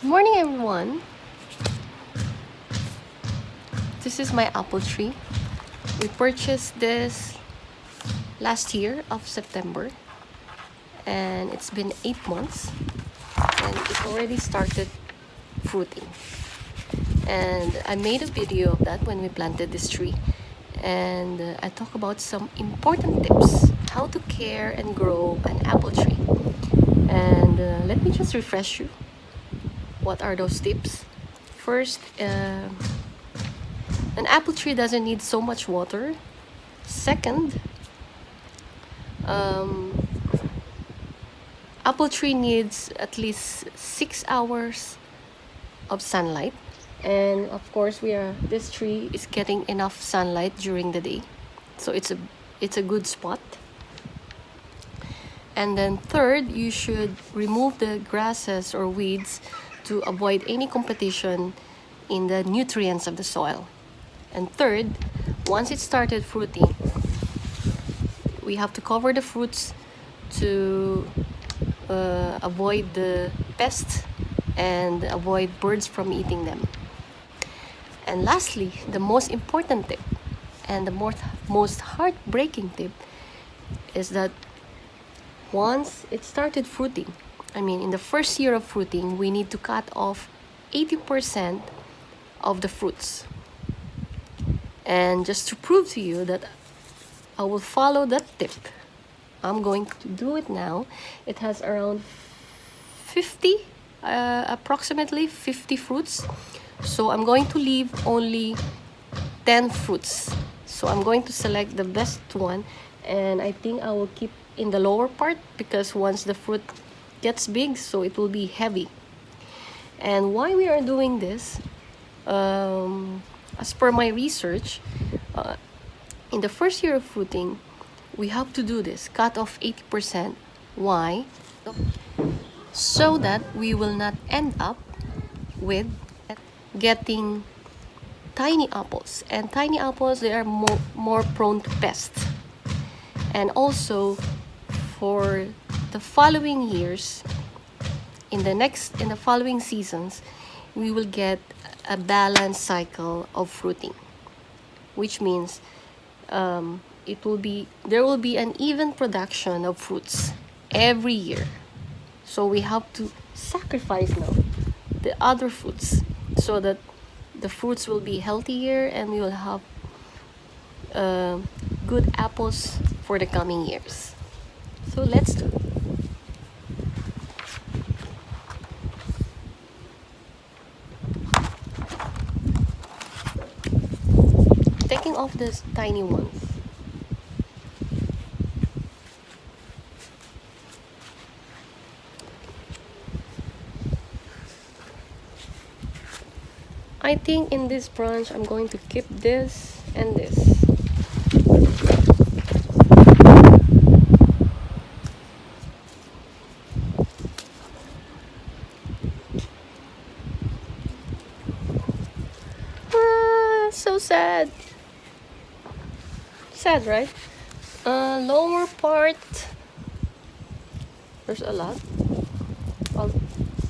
Good morning, everyone. This is my apple tree. We purchased this last year of September, and it's been 8 months, and it already started fruiting. And I made a video of that when we planted this tree, and I talk about some important tips how to care and grow an apple tree. And let me just refresh you. What are those tips? First, an apple tree doesn't need so much water. Second, apple tree needs at least 6 hours of sunlight. And of course, this tree is getting enough sunlight during the day. So it's a good spot. And then third, you should remove the grasses or weeds to avoid any competition in the nutrients of the soil. And third, once it started fruiting, we have to cover the fruits to avoid the pests and avoid birds from eating them. And lastly, the most important tip and the most heartbreaking tip is that once it started fruiting, in the first year of fruiting, we need to cut off 80% of the fruits. And just to prove to you that I will follow that tip, I'm going to do it now. It has around 50, approximately 50 fruits. So I'm going to leave only 10 fruits. So I'm going to select the best one, and I think I will keep in the lower part because once the fruit gets big, so it will be heavy. And why we are doing this, as per my research, in the first year of fruiting, we have to do this, cut off 80%. Why? So that we will not end up with getting tiny apples. And tiny apples, they are more prone to pests. And also, for the following years, in the following seasons, we will get a balanced cycle of fruiting, which means there will be an even production of fruits every year. So we have to sacrifice now the other fruits so that the fruits will be healthier and we will have good apples for the coming years. So let's do it. Taking off these tiny ones. I think in this branch I'm going to keep this and this. So sad. Sad, right? Lower part, there's a lot. I'll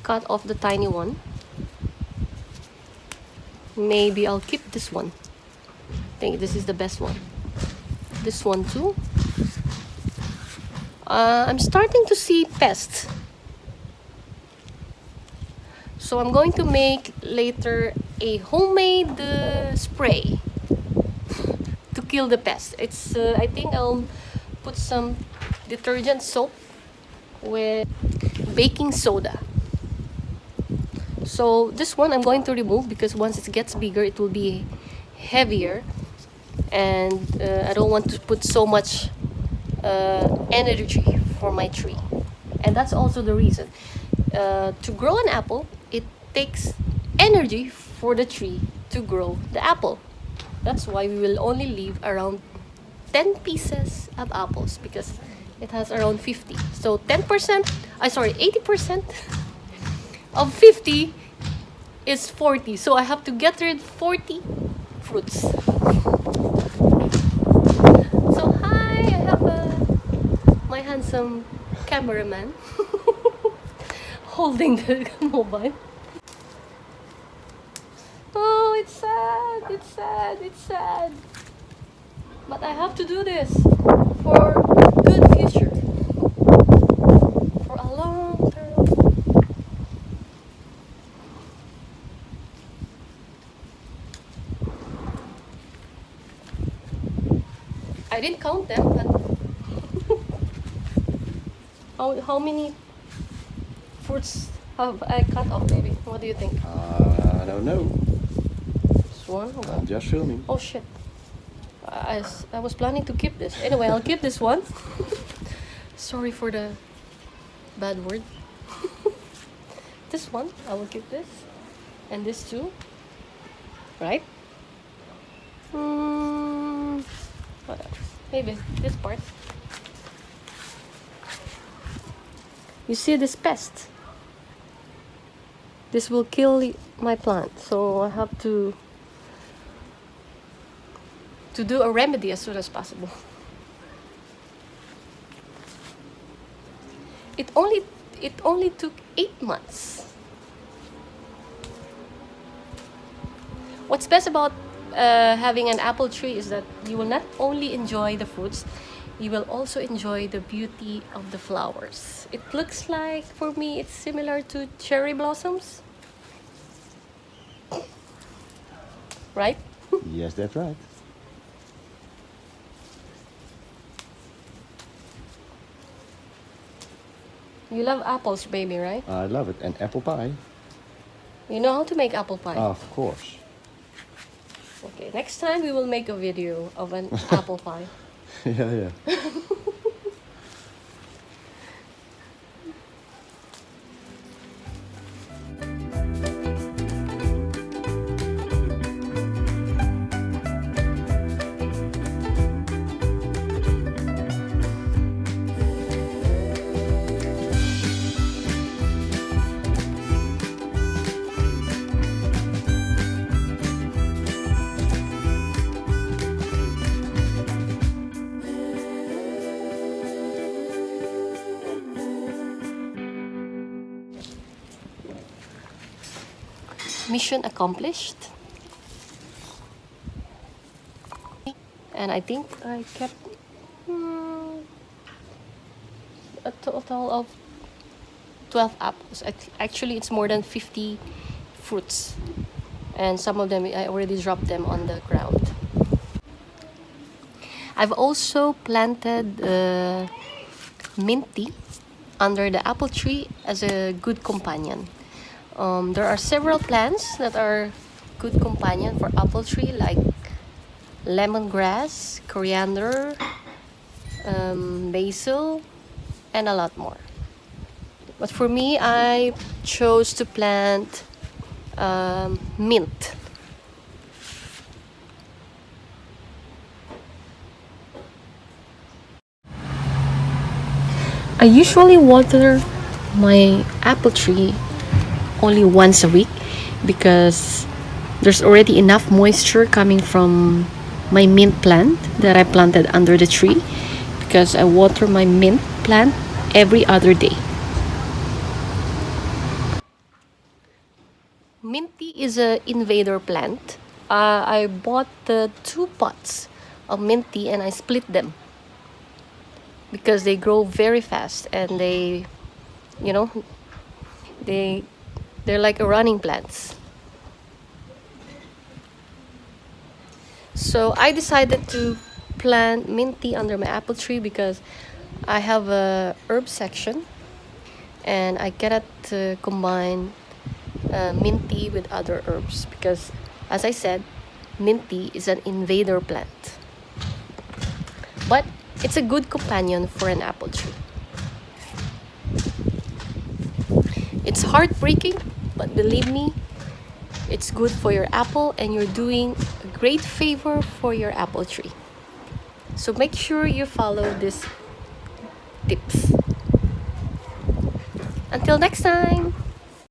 cut off the tiny one. Maybe I'll keep this one. I think this is the best one. This one too. I'm starting to see pests. So I'm going to make later a homemade spray to kill the pests. I think I'll put some detergent soap with baking soda. So this one I'm going to remove because once it gets bigger, it will be heavier. And I don't want to put so much energy for my tree. And that's also the reason. To grow an apple, it takes energy for the tree to grow the apple. That's why we will only leave around 10 pieces of apples because it has around 50. So 80% of 50 is 40. So I have to get rid of 40 fruits. So hi, I have my handsome cameraman holding the mobile. It's sad. It's sad. But I have to do this for good future. For a long term. I didn't count them, but how many fruits have I cut off, baby? What do you think? I don't know. This one? I'm just filming. Oh shit. I was planning to keep this. Anyway, I'll keep this one. Sorry for the bad word. This one, I will keep this. And this too. Right? What else? Maybe this part. You see this pest? This will kill my plant. So I have to do a remedy as soon as possible. It only took 8 months. What's best about having an apple tree is that you will not only enjoy the fruits, you will also enjoy the beauty of the flowers. It looks like, for me, it's similar to cherry blossoms. Right? Yes, that's right. You love apples, baby, right? I love it. And apple pie. You know how to make apple pie? Of course. Okay, next time we will make a video of an apple pie. Yeah. Mission accomplished. And I think I kept a total of 12 apples. Actually, it's more than 50 fruits. And some of them, I already dropped them on the ground. I've also planted mint tea under the apple tree as a good companion. There are several plants that are good companion for apple tree, like lemongrass, coriander, basil, and a lot more. But for me, I chose to plant mint. I usually water my apple tree only once a week because there's already enough moisture coming from my mint plant that I planted under the tree, because I water my mint plant every other day. Mint tea is an invader plant. I bought the 2 pots of mint tea and I split them because they grow very fast and they're like a running plants. So I decided to plant mint tea under my apple tree because I have a herb section and I cannot combine mint tea with other herbs because, as I said, mint tea is an invader plant. But it's a good companion for an apple tree. It's heartbreaking, but believe me, it's good for your apple and you're doing a great favor for your apple tree. So make sure you follow these tips. Until next time!